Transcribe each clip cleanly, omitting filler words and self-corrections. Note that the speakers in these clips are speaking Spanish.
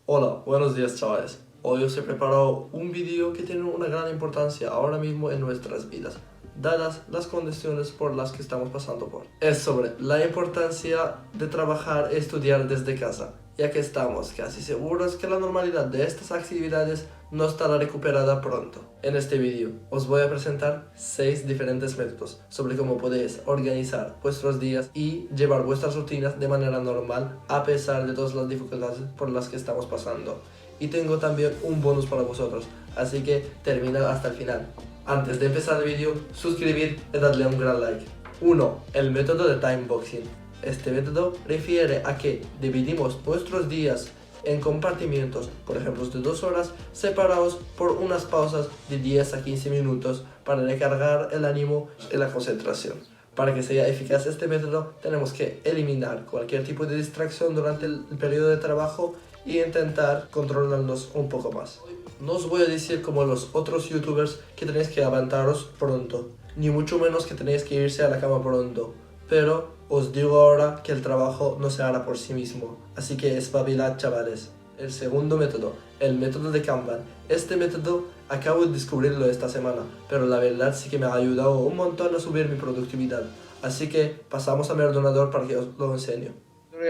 Hola, buenos días chavales. Hoy os he preparado un vídeo que tiene una gran importancia ahora mismo en nuestras vidas, dadas las condiciones por las que estamos pasando por. Es sobre la importancia de trabajar y estudiar desde casa, ya que estamos casi seguros que la normalidad de estas actividades no estará recuperada pronto. En este vídeo os voy a presentar 6 diferentes métodos sobre cómo podéis organizar vuestros días y llevar vuestras rutinas de manera normal a pesar de todas las dificultades por las que estamos pasando. Y tengo también un bonus para vosotros, así que terminad hasta el final. Antes de empezar el vídeo, suscribid y dadle un gran like. 1. El método de timeboxing. Este método refiere a que dividimos nuestros días en compartimientos, por ejemplo de 2 horas, separados por unas pausas de 10 a 15 minutos para recargar el ánimo y la concentración. Para que sea eficaz este método, tenemos que eliminar cualquier tipo de distracción durante el periodo de trabajo y intentar controlarnos un poco más. No os voy a decir como los otros youtubers que tenéis que levantaros pronto, ni mucho menos que tenéis que irse a la cama pronto, pero os digo ahora que el trabajo no se hará por sí mismo, así que espabilad chavales. El segundo método, el método de Kanban. Este método acabo de descubrirlo esta semana, pero la verdad sí que me ha ayudado un montón a subir mi productividad, así que pasamos a mi ordenador para que os lo enseñe.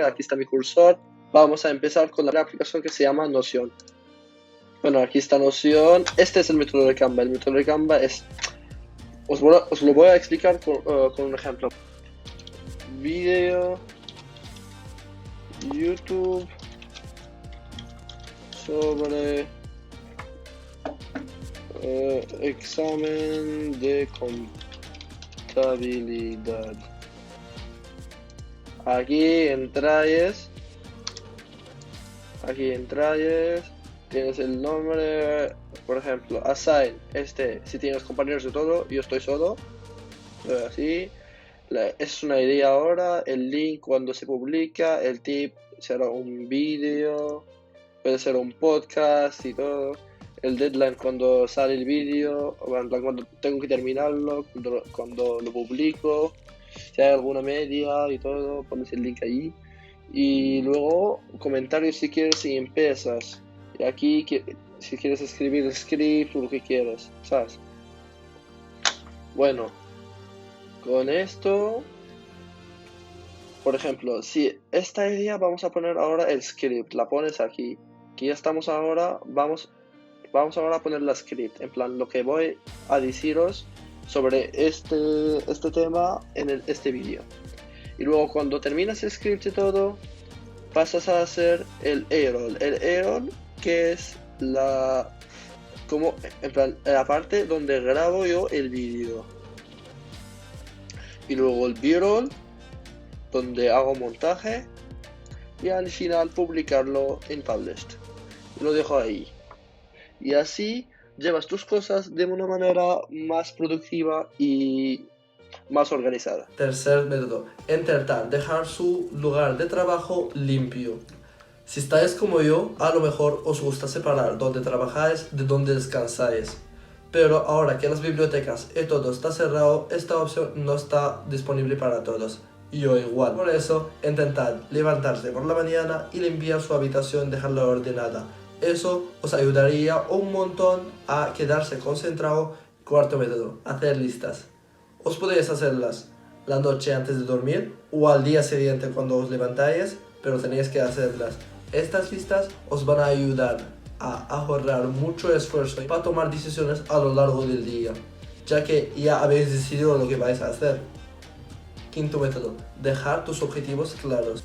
Aquí está mi cursor. Vamos a empezar con la aplicación que se llama Notion. Bueno, aquí está Notion. Este es el método de Canva. El método de Canva es... Os lo voy a explicar con un ejemplo. Video, YouTube, sobre examen de contabilidad. Aquí entráis, tienes el nombre, por ejemplo, assign, si tienes compañeros de todo, yo estoy solo, así, es una idea ahora, el link cuando se publica, el tip será un vídeo, puede ser un podcast y todo, el deadline cuando sale el vídeo, cuando tengo que terminarlo, cuando lo publico, si hay alguna media y todo, pones el link ahí. Y luego comentarios si quieres y empiezas. Y aquí si quieres escribir el script o lo que quieras, ¿sabes? Bueno, con esto, por ejemplo, si esta idea vamos a poner ahora el script, la pones aquí. Aquí ya estamos ahora, vamos ahora a poner la script, en plan lo que voy a deciros sobre este tema en este vídeo. Y luego cuando terminas el script y todo, pasas a hacer el A-roll. El A-roll que es la parte donde grabo yo el vídeo. Y luego el B-roll donde hago montaje y al final publicarlo en Published. Lo dejo ahí. Y así llevas tus cosas de una manera más productiva y más organizada. Tercer método, intentar dejar su lugar de trabajo limpio. Si estáis como yo, a lo mejor os gusta separar donde trabajáis de donde descansáis. Pero ahora que las bibliotecas y todo está cerrado, esta opción no está disponible para todos. Y yo igual. Por eso, intentad levantarse por la mañana y limpiar su habitación, dejarla ordenada. Eso os ayudaría un montón a quedarse concentrado. Cuarto método, hacer listas. Os podéis hacerlas la noche antes de dormir o al día siguiente cuando os levantáis, pero tenéis que hacerlas. Estas listas os van a ayudar a ahorrar mucho esfuerzo para tomar decisiones a lo largo del día, ya que ya habéis decidido lo que vais a hacer. Quinto método, dejar tus objetivos claros.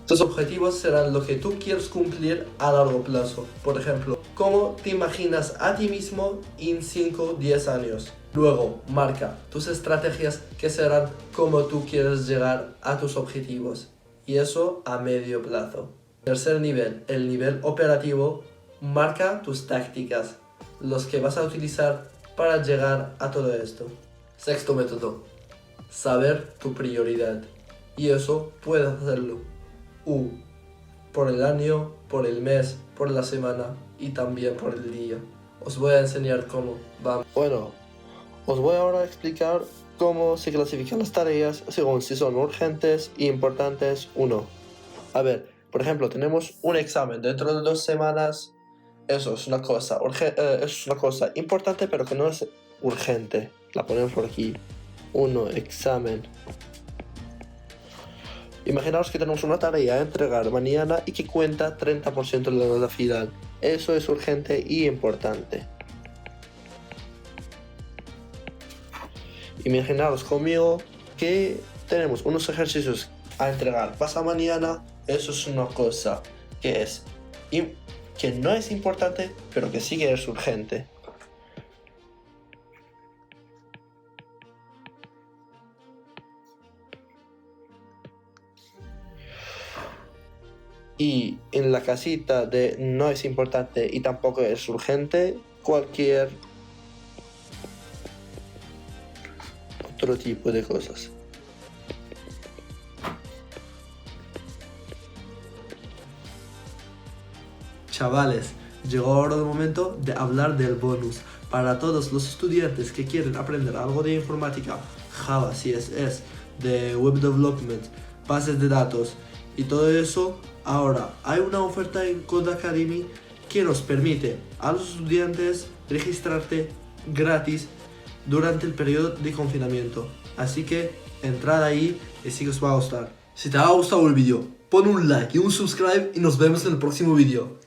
Tus objetivos serán lo que tú quieres cumplir a largo plazo. Por ejemplo, cómo te imaginas a ti mismo en 5 o 10 años. Luego, marca tus estrategias que serán cómo tú quieres llegar a tus objetivos. Y eso a medio plazo. Tercer nivel, el nivel operativo. Marca tus tácticas, los que vas a utilizar para llegar a todo esto. Sexto método, saber tu prioridad. Y eso puedes hacerlo por el año, por el mes, por la semana y también por el día. Os voy a enseñar cómo. Bueno, os voy ahora a explicar cómo se clasifican las tareas según si son urgentes e importantes o no. A ver, por ejemplo, tenemos un examen dentro de 2 semanas. Eso es una cosa, es una cosa importante, pero que no es urgente. La ponemos por aquí. Examen. Imaginaos que tenemos una tarea a entregar mañana y que cuenta 30% de la nota final. Eso es urgente y importante. Imaginaos conmigo que tenemos unos ejercicios a entregar pasado mañana. Eso es una cosa que no es importante, pero que sí que es urgente. Y en la casita de no es importante y tampoco es urgente, cualquier otro tipo de cosas. Chavales, llegó ahora el momento de hablar del bonus. Para todos los estudiantes que quieren aprender algo de informática, Java, CSS, de Web Development, bases de datos y todo eso, ahora hay una oferta en Codecademy que nos permite a los estudiantes registrarte gratis durante el periodo de confinamiento. Así que entrad ahí y sí que os va a gustar. Si te ha gustado el vídeo, pon un like y un subscribe y nos vemos en el próximo vídeo.